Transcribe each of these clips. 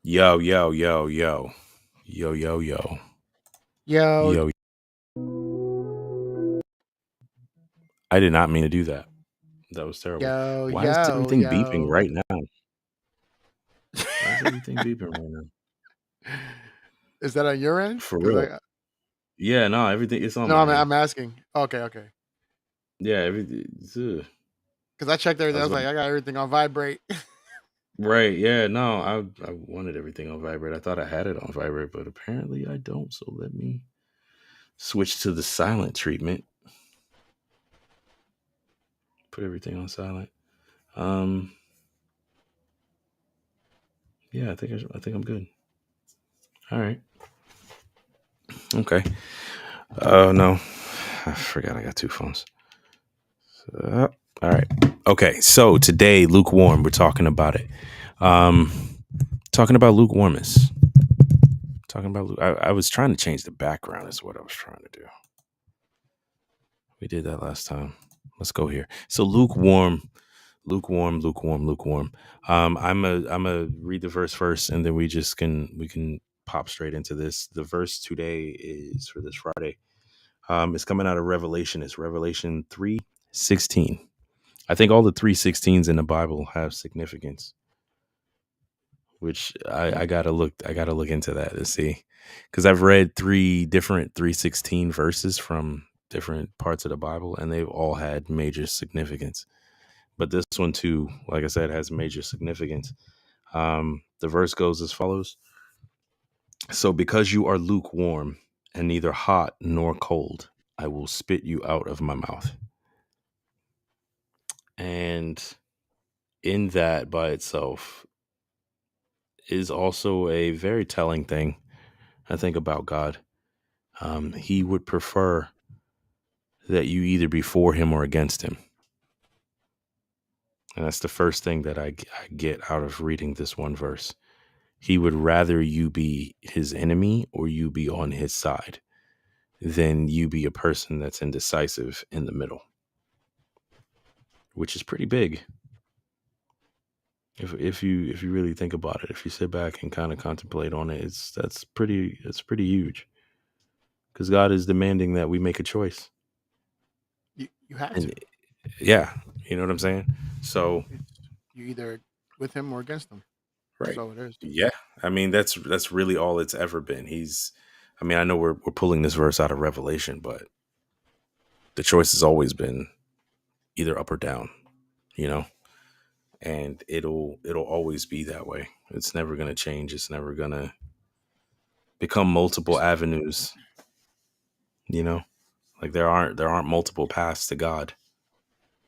Yo, yo, yo, yo, yo, yo, yo, Yo, yo. I did not mean to do that. That was terrible. yo, Why is yo, everything beeping yo. right now? Why is everything beeping right now? Is that on your end? For Because real. Yeah, no, everything it's on no, my end. I'm asking. Okay. Yeah, everything. Because I checked I everything. I was was about like, I got everything on vibrate. right. Yeah, no, I wanted everything on vibrate. I thought I had it on vibrate, but apparently I don't. So let me switch to the silent treatment. Put everything on silent. Um, yeah, I think I'm good. All right. Okay. Oh no, I forgot I got two phones. All right. Okay. So today, lukewarm. We're talking about it. Um, talking about lukewarmness. Talking about. I was trying to change the background. Is what I was trying to do. We did that last time. Let's go here. So lukewarm, lukewarm. I'm a read the verse first, and then we can pop straight into this. The verse today is for this Friday. It's coming out of Revelation. It's Revelation 3:16. I think all the 3:16s in the Bible have significance, which I gotta look into that to see, because I've read three different 3:16 verses from different parts of the Bible, and they've all had major significance. But this one too, like I said, has major significance. The verse goes as follows: So because you are lukewarm and neither hot nor cold, I will spit you out of my mouth. And in that by itself is also a very telling thing, I think, about God. He would prefer that you either be for him or against him. And that's the first thing that I get out of reading this one verse. He would rather you be his enemy or you be on his side than you be a person that's indecisive in the middle, which is pretty big. If you really think about it, if you sit back and kind of contemplate on it, it's pretty huge, because God is demanding that we make a choice. You have And to. yeah, you know what I'm saying? So, It's you either with him or against him. That's right. all it is. Yeah. I mean, that's really all it's ever been. I mean, I know we're pulling this verse out of Revelation, but the choice has always been either up or down, you know? And it'll always be that way. It's never going to change. It's never going to become multiple It's, avenues, you know? Like there aren't multiple paths to God.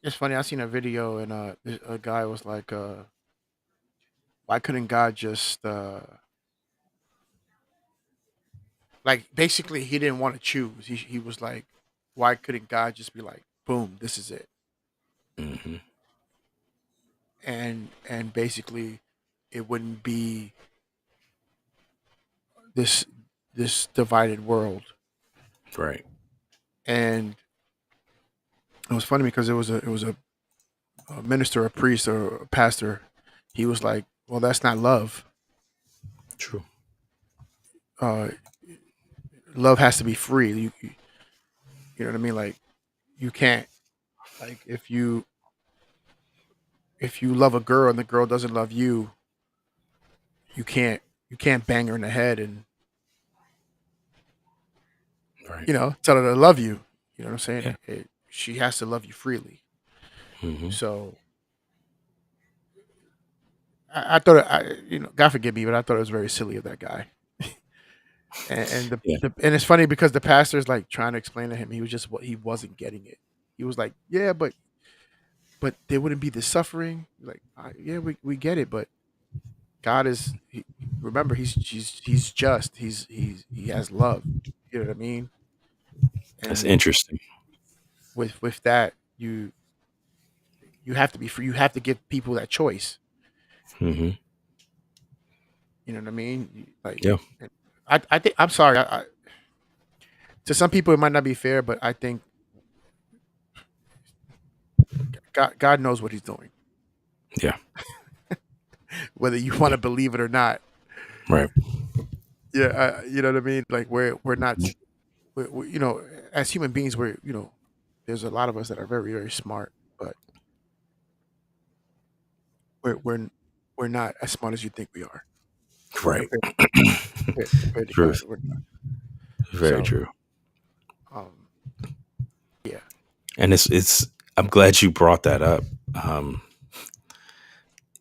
it's funny. I seen a video and a guy was like, why couldn't God just like basically he didn't want to choose. He was like, why couldn't God just be like, boom, this is it, Hmm. and basically it wouldn't be this this divided world. Right. And it was funny because it was a minister, a priest, or a pastor. He was like, "Well, that's not love. True. Uh, love has to be free. You know what I mean? Like you can't like if you love a girl and the girl doesn't love you, you can't bang her in the head and Right. tell her to love you. You know what I'm saying? Yeah. She has to love you freely. Hmm. So I thought God forgive me, but I thought it was very silly of that guy. And Yeah. and it's funny because the pastor's like trying to explain to him he was just what he wasn't getting it. He was like, yeah, but there wouldn't be the suffering. Like, yeah, we get it, but God is remember he's just. He has love. You know what I mean? That's And interesting. with that, you have to be free. You have to give people that choice. Hmm. You know what I mean? Like, Yeah. and I think I'm sorry. To some people, it might not be fair, but I think God knows what He's doing, Yeah. whether you want to believe it or not. Right. Yeah, you know what I mean. Like we're not, you know, as human beings, there's a lot of us that are very very smart, but we're we're we're not as smart as you think we are Right. compared compared to God. Truth. We're not. Very So, true. um, yeah, And it's I'm glad you brought that up. Um,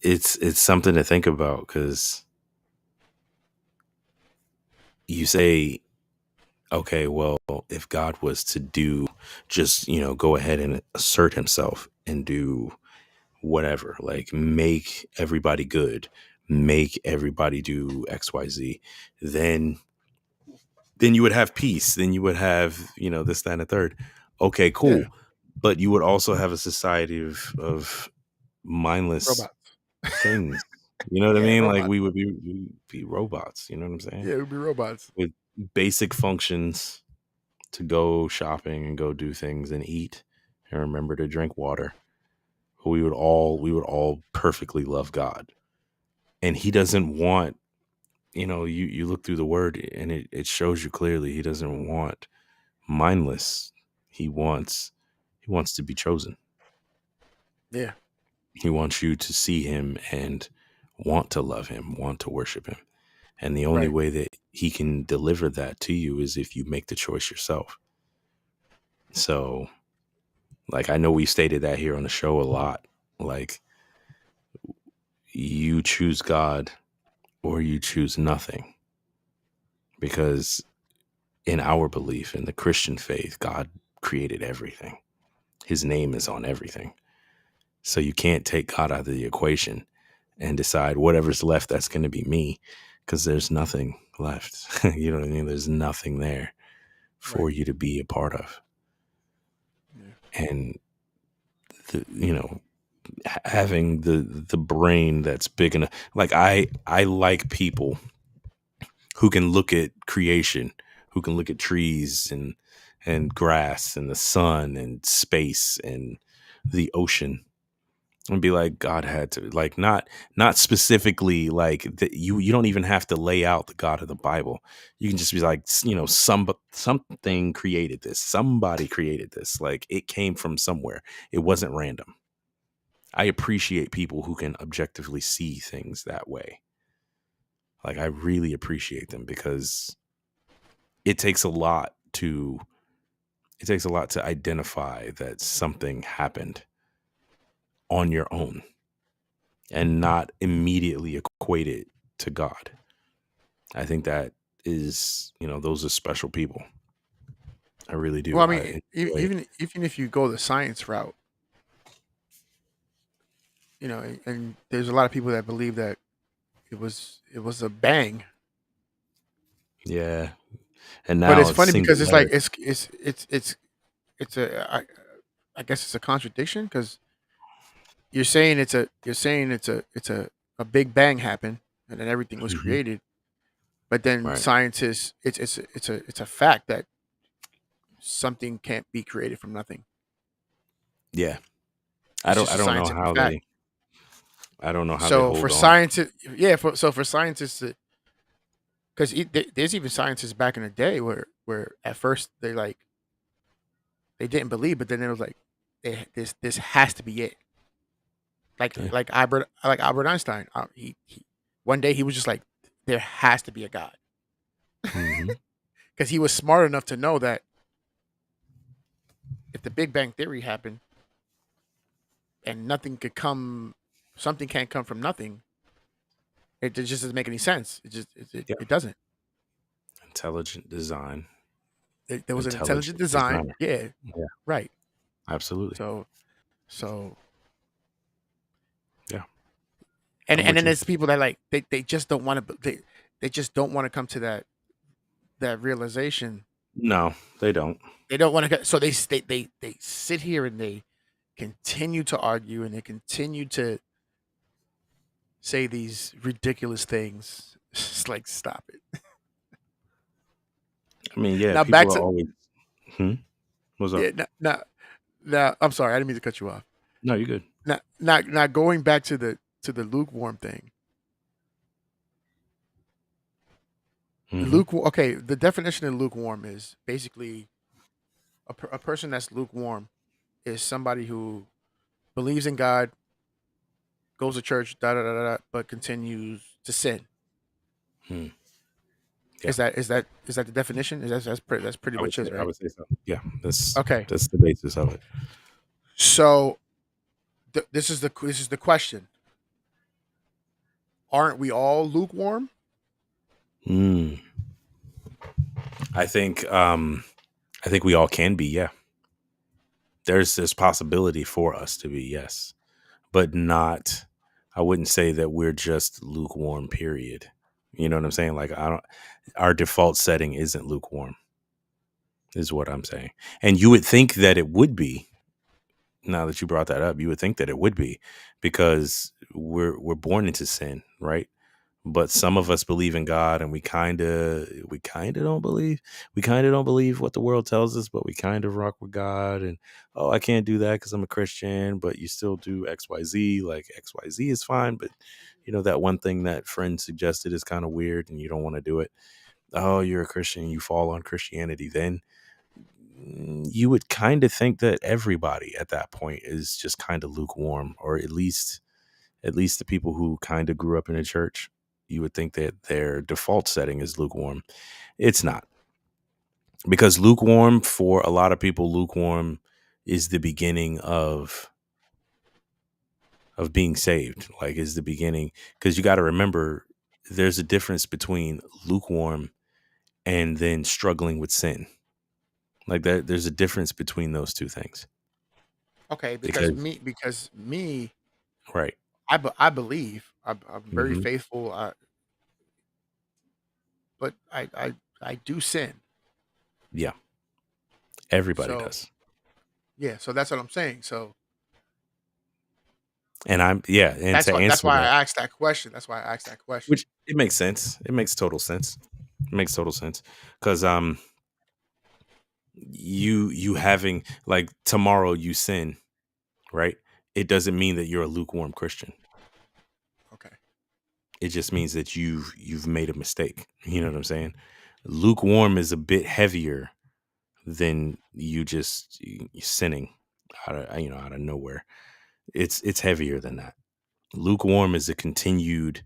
it's something to think about because you say, okay, well, if God was to do just, go ahead and assert himself and do whatever, like make everybody good, make everybody do XYZ, then then you would have peace. Then you would have, this, that, and the third. Okay, yeah, cool. But you would also have a society of mindless robots. things. You know what I Yeah, mean? Like robots. we would be robots. You know what I'm saying? Yeah, it would be robots. With basic functions to go shopping and go do things and eat and remember to drink water. We would all perfectly love God. And he doesn't want, you look through the word and it shows you clearly he doesn't want mindless. He wants he wants to be chosen. Yeah, He wants you to see him and want to love him, want to worship him. And the only right. way that he can deliver that to you is if you make the choice yourself. So, like, I know we stated that here on the show a lot. Like, you choose God or you choose nothing. Because in our belief, in the Christian faith, God created everything. His name is on everything. So you can't take God out of the equation and decide whatever's left, that's going to be me, because there's nothing left. You know what I mean? There's nothing there Right. for you to be a part of. Yeah. And, having the brain that's big enough, like I like people who can look at creation, who can look at trees and grass and the sun and space and the ocean and be like, God had to, like, not specifically like you don't even have to lay out the God of the Bible. You can just be like, something created this, somebody created this, like it came from somewhere, it wasn't random. I appreciate people who can objectively see things that way. Like, I really appreciate them because it takes a lot to identify that something happened on your own and not immediately equate it to God. I think that is, those are special people. I really Well, do. I I mean, enjoy. even if you go the science route, and there's a lot of people that believe that it was a bang. Yeah. And But now it's it's funny because it's like singularity. it's I guess it's a contradiction because you're saying it's a big bang happened and then everything was Hmm. created, but then Right. scientists it's a fact that something can't be created from nothing. Yeah. I It's don't just I a don't know scientific how fact. they I don't know how they So for hold on. scientists, yeah, for scientists, because there's even scientists back in the day where at first they didn't believe, but then it was like this has to be it. Like Yeah. Albert Einstein, he one day he was just like, there has to be a God Hmm. because he was smart enough to know that if the Big Bang theory happened and nothing could come, something can't come from nothing. It just doesn't make any sense. Yeah. It doesn't. Intelligent design. There was an intelligent Intelligent design. designer. Yeah, Yeah. right. Absolutely. So so Yeah. I'm and with then you. there's people that like they just don't want to they just don't want to come to that realization. No, they don't. They don't want to, so they sit here and they continue to argue and they continue to say these ridiculous things. It's like, stop it. I mean, yeah, Now back people are to, always. Hmm? What's up? yeah. Now, I'm sorry, I didn't mean to cut you off. No, you're good. Now going back to the lukewarm thing. Hmm. Okay, the definition of lukewarm is basically a person that's lukewarm is somebody who believes in God, goes to church, da da da da, but continues to sin. Hmm. Yeah, Is that the definition? That's pretty I would much say. it, I right? would say so. Yeah, that's Okay, that's the basis of it. so this is the question: aren't we all lukewarm? Mm. I think. I think we all can be. Yeah, there's this possibility for us to be. Yes, but not. I wouldn't say that we're just lukewarm. Period. You know what I'm saying? Like I don't. Our default setting isn't lukewarm. Is what I'm saying. And you would think that it would be. Now that you brought that up, you would think that it would be because we're born into sin, right? But some of us believe in God and we kind of don't believe. We kind of don't believe what the world tells us, but we kind of rock with God and oh, I can't do that cuz I'm a Christian, but you still do XYZ, like XYZ is fine, but that one thing that friend suggested is kind of weird and you don't want to do it. Oh, you're a Christian, you fall on Christianity, then you would kind of think that everybody at that point is just kind of lukewarm, or at least the people who kind of grew up in a church. You would think that their default setting is lukewarm. It's not, because lukewarm, for a lot of people, lukewarm is the beginning of being saved. Like, is the beginning, because you got to remember there's a difference between lukewarm and then struggling with sin. Like that, there's a difference between those two things. Okay, Because because me, right. I believe I'm very Hmm. faithful, but I do sin. Yeah, everybody So does. yeah, so that's what I'm saying. So And yeah, and to that's answer why that, I asked that question. That's why I asked that question. which it makes sense. It makes total sense. It makes total sense because you having, like, tomorrow you sin, right? It doesn't mean that you're a lukewarm Christian. Okay, It just means that you've made a mistake. You know what I'm saying? Lukewarm is a bit heavier than you just sinning out of nowhere. It's heavier than that. Lukewarm is a continued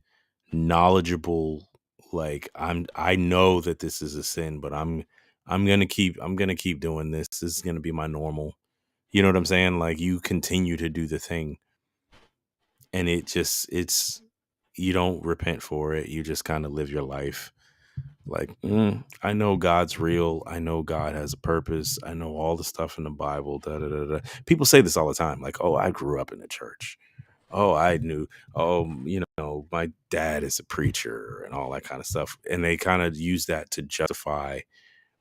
knowledgeable, like, I know that this is a sin, but I'm gonna keep doing this. This is gonna be my normal. You know what I'm saying? Like, you continue to do the thing, and it's you don't repent for it. You just kind of live your life like, I know God's real. I know God has a purpose. I know all the stuff in the Bible. Da, da, da, da. People say this all the time, like, oh, I grew up in the church. Oh, I knew. Oh, my dad is a preacher and all that kind of stuff. And they kind of use that to justify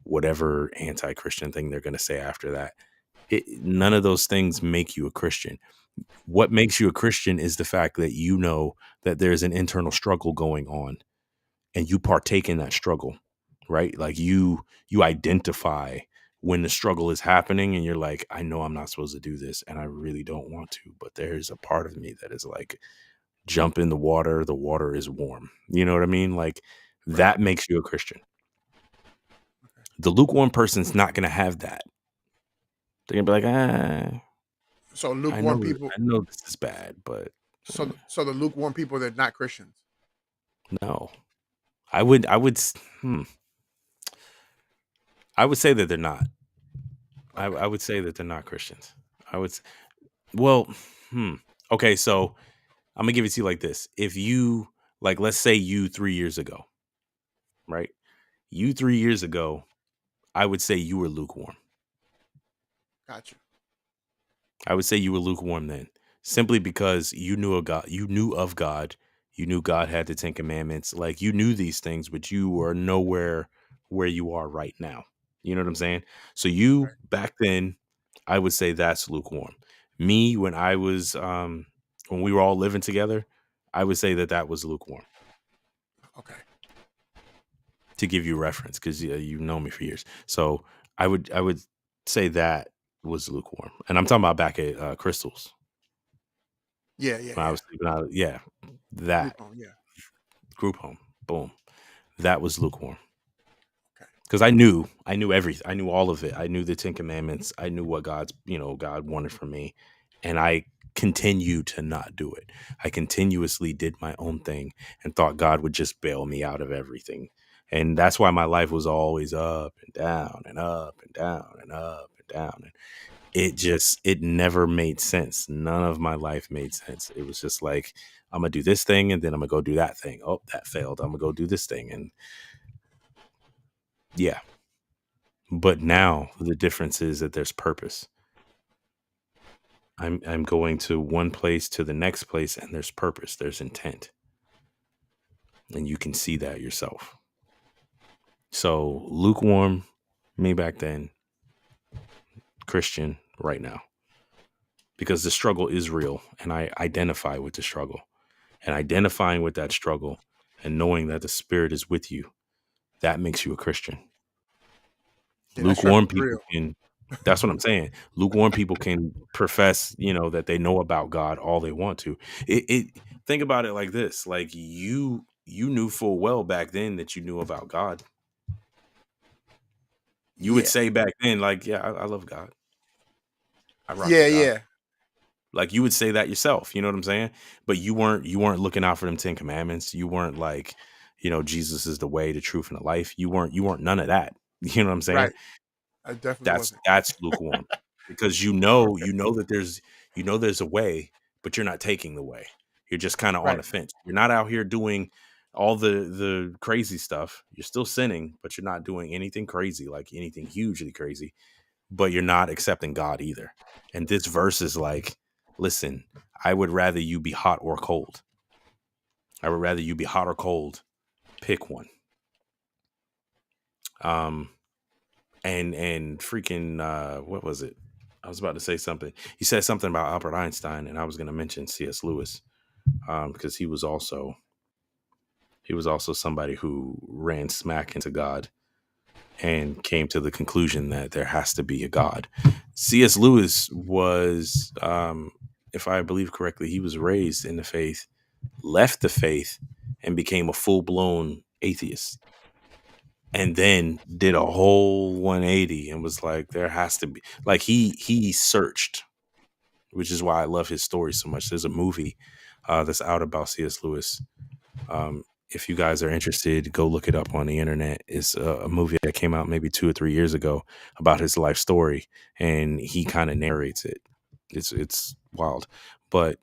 whatever anti-Christian thing they're going to say after that. None of those things make you a Christian. What makes you a Christian is the fact that you know that there's an internal struggle going on and you partake in that struggle, right? Like, you identify when the struggle is happening and you're like, I know I'm not supposed to do this and I really don't want to, but there's a part of me that is like, jump in the water is warm. You know what I mean? Like, right. that makes you a Christian. Okay. The lukewarm person's not going to have that. They're going to be like, So I lukewarm know people. I know this is bad, but So the lukewarm people, they're not Christians. no. Hmm, I would say that they're not. Okay, I would say that they're not Christians. I would Well, hmm. Okay, so I'm gonna give it to you like this. If you, like, let's say you 3 years ago, right? You 3 years ago, I would say you were lukewarm. got you. I would say you were lukewarm then, simply because you knew of God. You knew of God. You knew God had the 10 commandments. Like you knew these things, but you were nowhere where you are right now. You know what I'm saying? So you Right. back then, I would say that's lukewarm. Me when I was when we were all living together, I would say that that was lukewarm, Okay. to give you reference because you know me for years. So I would say that was lukewarm, and I'm talking about back at Crystals Yeah, yeah, when I yeah. was sleeping out. Yeah, that Group home. Yeah. group home, boom, that was lukewarm. Okay. Because I knew everything. I knew all of it. I knew the 10 Commandments. I knew what God wanted from me, and I continued to not do it. I continuously did my own thing and thought God would just bail me out of everything. And that's why my life was always up and down and up and down and up and down. And it never made sense. None of my life made sense. It was just like, I'm gonna do this thing and then I'm gonna go do that thing. Oh, that failed. I'm gonna go do this thing. And yeah. But now the difference is that there's purpose. I'm going to one place to the next place and there's purpose, there's intent. And you can see that yourself. So lukewarm, me back then, Christian right now. Because the struggle is real and I identify with the struggle. And identifying with that struggle and knowing that the spirit is with you, that makes you a Christian. Yeah, that Lukewarm struggle's people real. can, that's what I'm saying. Lukewarm people can profess, that they know about God all they want to. It think about it like this. Like you knew full well back then that you knew about God. You would Yeah. say back then, like, yeah, I love God. I rock Yeah, with God. yeah. Like you would say that yourself, you know what I'm saying? But you weren't looking out for them 10 commandments. You weren't like, Jesus is the way, the truth, and the life. You weren't none of that. You know what I'm saying? Right. I definitely That's wasn't. that's lukewarm because that there's a way, but you're not taking the way. You're just kind of on Right. the fence. You're not out here doing all the crazy stuff. You're still sinning, but you're not doing anything crazy, like anything hugely crazy. But you're not accepting God either. And this verse is like, listen, I would rather you be hot or cold. I would rather you be hot or cold. Pick one. Um, and freaking what was it? I was about to say something. He said something about Albert Einstein, and I was going to mention C.S. Lewis because he was also somebody who ran smack into God and came to the conclusion that there has to be a God. C.S. Lewis was, if I believe correctly, he was raised in the faith, left the faith, and became a full blown atheist and then did a whole 180 and was like there has to be like he searched, which is why I love his story so much. There's a movie that's out about CS Lewis. If you guys are interested, go look it up on the internet. It's a movie that came out maybe 2 or 3 years ago about his life story, and he kind of narrates it. It's wild, but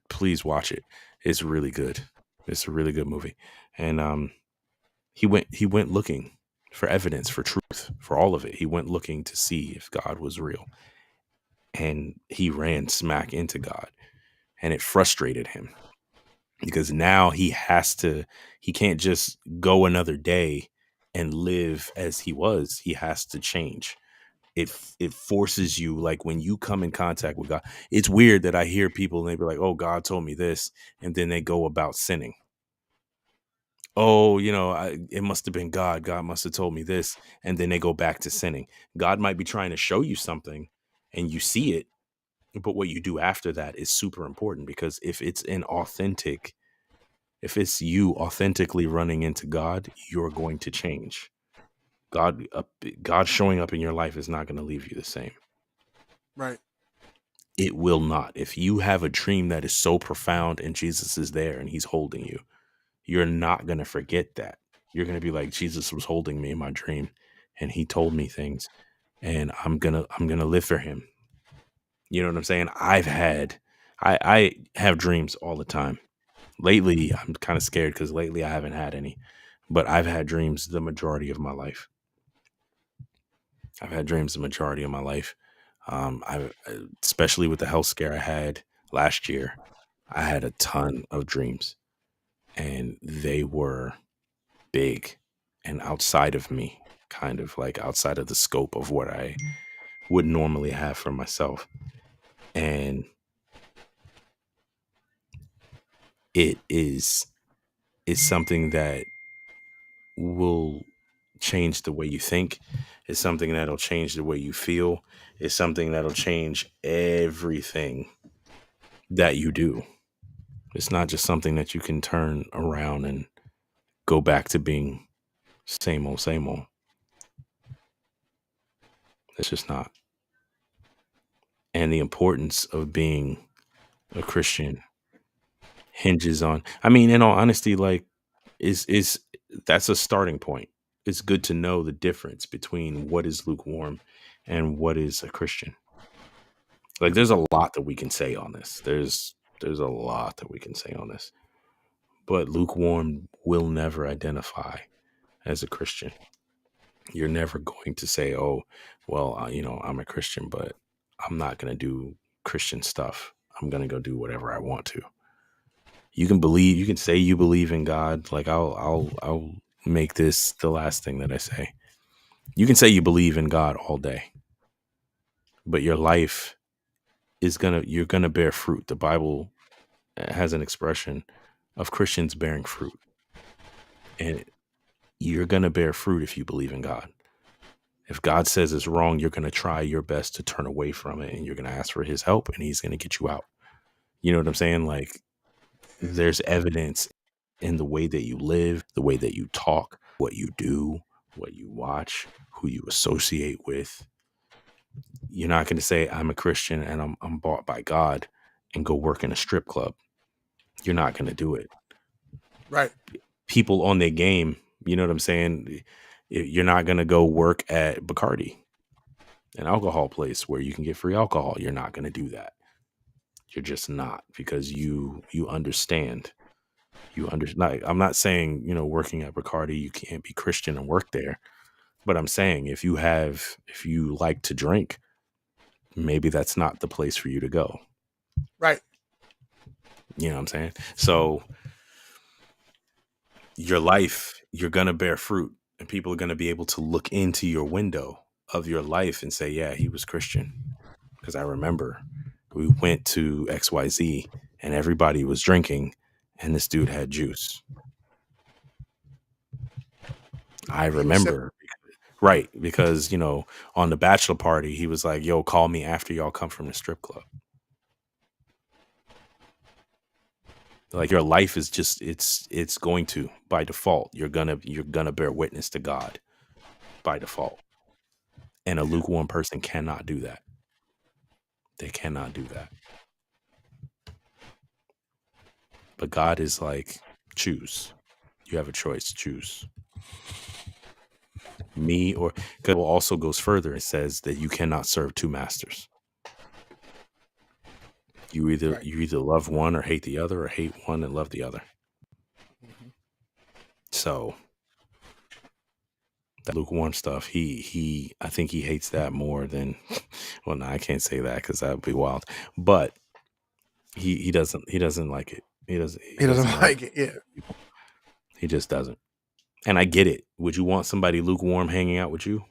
please watch it. It's really good. It's a really good movie, and he went looking for evidence, for truth, for all of it. He went looking to see if God was real, and he ran smack into God, and it frustrated him because now he can't just go another day and live as he was. He has to change. It forces you, like when you come in contact with God. It's weird that I hear people and they be like, "Oh, God told me this," and then they go about sinning. Oh, it must have been God. God must have told me this. And then they go back to sinning. God might be trying to show you something and you see it, but what you do after that is super important because if it's you authentically running into God, you're going to change. God showing up in your life is not going to leave you the same. Right. It will not. If you have a dream that is so profound and Jesus is there and he's holding you, you're not going to forget that. You're going to be like, Jesus was holding me in my dream and he told me things and I'm going to live for him. You know what I'm saying? I have dreams all the time. Lately, I'm kind of scared because lately I haven't had any, but I've had dreams the majority of my life. I've had dreams the majority of my life. Especially with the health scare I had last year, I had a ton of dreams. and they were big and outside of me, kind of like outside of the scope of what I would normally have for myself. And it is something that will change the way you think. It's something that'll change the way you feel. It's something that'll change everything that you do. It's not just something that you can turn around and go back to being same old, same old. It's just not. And the importance of being a Christian hinges on, I mean, in all honesty, like, is that's a starting point. It's good to know the difference between what is lukewarm and what is a Christian. Like, there's a lot that we can say on this. There's a lot that we can say on this. But lukewarm will never identify as a Christian. You're never going to say, "Oh, well, I'm a Christian, but I'm not going to do Christian stuff. I'm going to go do whatever I want to." You can say you believe in God. Like, I'll make this the last thing that I say. You can say you believe in God all day, but your life you're gonna bear fruit. The Bible has an expression of Christians bearing fruit, and you're gonna bear fruit if you believe in God. If God says it's wrong, you're gonna try your best to turn away from it, and you're gonna ask for His help, and He's gonna get you out. You know what I'm saying? Like, there's evidence in the way that you live, the way that you talk, what you do, what you watch, who you associate with. You're not going to say, "I'm a Christian and I'm bought by God," and go work in a strip club. You're not going to do it. Right. People on their game, you know what I'm saying? You're not going to go work at Bacardi, an alcohol place where you can get free alcohol. You're not going to do that. You're just not, because you understand. You understand. I'm not saying, working at Bacardi, you can't be Christian and work there. But I'm saying, if you like to drink, maybe that's not the place for you to go. Right. You know what I'm saying? So your life, you're going to bear fruit, and people are going to be able to look into your window of your life and say, "Yeah, he was Christian." Because I remember we went to XYZ and everybody was drinking, and this dude had juice. I And he was sipping. remember. Right. Because, on the bachelor party, he was like, "Yo, call me after y'all come from the strip club." Like, your life is just, it's going to, by default, you're gonna bear witness to God by default. And a Yeah. lukewarm person cannot do that. They cannot do that. But God is like, choose. You have a choice. Choose me, or God also goes further and says that you cannot serve two masters. Right. You either love one or hate the other, or hate one and love the other. Hmm. So that lukewarm stuff, he I think he hates that more than well, no, I can't say that because that would be wild. But he doesn't like it. He He doesn't doesn't like like it. Yeah. people. He just doesn't. And I get it. Would you want somebody lukewarm hanging out with you?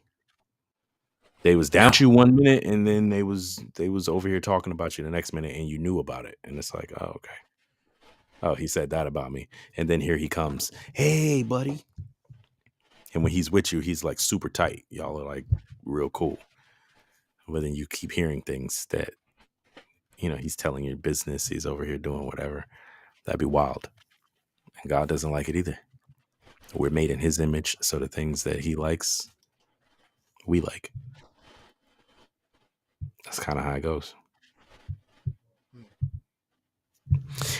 They was down No. with you 1 minute, and then they was over here talking about you the next minute, and you knew about it. And it's like, oh, okay. Oh, he said that about me. And then here he comes. "Hey, buddy." And when he's with you, he's like super tight. Y'all are like real cool. But then you keep hearing things that, he's telling your business. He's over here doing whatever. That'd be wild. And God doesn't like it either. We're made in His image, so the things that He likes, we like. That's kind of how it goes. Mm.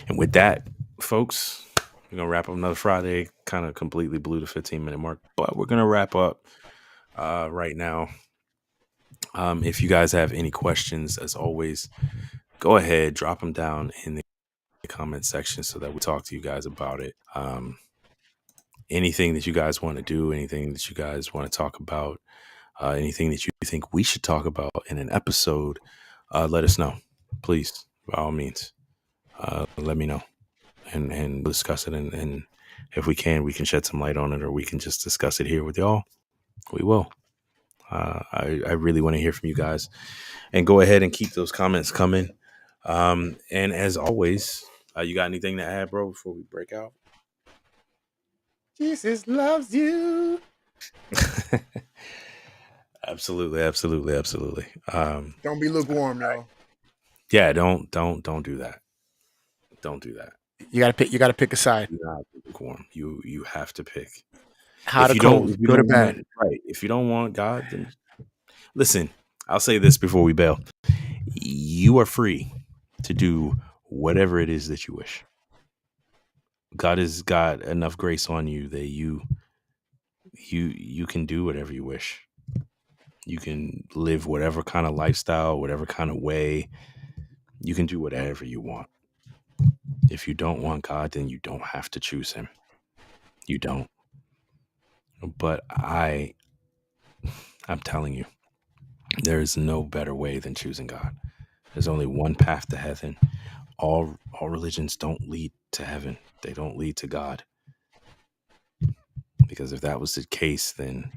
And with that, folks, we're gonna wrap up another Friday. Kind of completely blew the 15-minute mark, but we're gonna wrap up right now. If you guys have any questions, as always, go ahead, drop them down in the comment section so that we talk to you guys about it. Anything that you guys want to do, anything that you guys want to talk about, anything that you think we should talk about in an episode, let us know, please. By all means, let me know. and discuss it. And if we can shed some light on it, or we can just discuss it here with y'all. We will. I really want to hear from you guys, and go ahead and keep those comments coming. And as always, you got anything to add, bro, before we break out? Jesus loves you. Absolutely, absolutely, absolutely. Don't be lukewarm, though. Yeah, don't do that. Don't do that. You gotta pick. You gotta pick a side. Do not be lukewarm. You have to pick. Hot or cold, If you good or don't bad. want right, if you don't want God, then listen. I'll say this before we bail. You are free to do whatever it is that you wish. God has got enough grace on you that you can do whatever you wish. You can live whatever kind of lifestyle, whatever kind of way. You can do whatever you want. If you don't want God, then you don't have to choose him. You don't. But I'm telling you, there is no better way than choosing God. There's only one path to heaven. All religions don't lead to heaven. They don't lead to God. Because if that was the case, then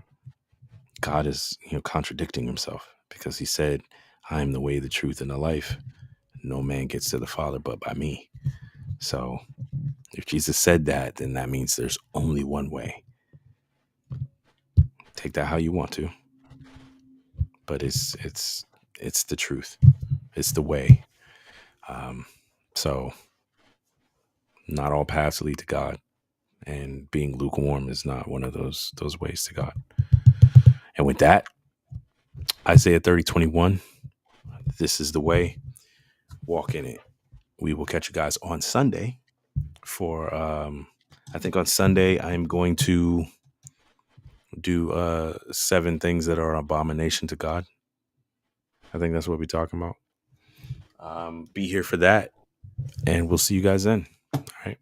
God is, contradicting himself, because he said, I am the way, the truth, and the life. No man gets to the Father but by me. So if Jesus said that, then that means there's only one way. Take that how you want to, but it's the truth. It's the way. So not all paths lead to God, and being lukewarm is not one of those ways to God. And with that, Isaiah 30:21, this is the way. Walk in it. We will catch you guys on Sunday for I think on Sunday I'm going to do 7 things that are abomination to God. I think that's what we're talking about. Be here for that, and we'll see you guys then. All right.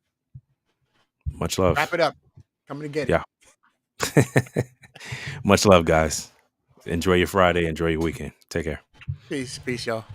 Much Wrap love. it up. Coming to get it. Yeah. Much love, guys. Enjoy your Friday. Enjoy your weekend. Take care. Peace, y'all.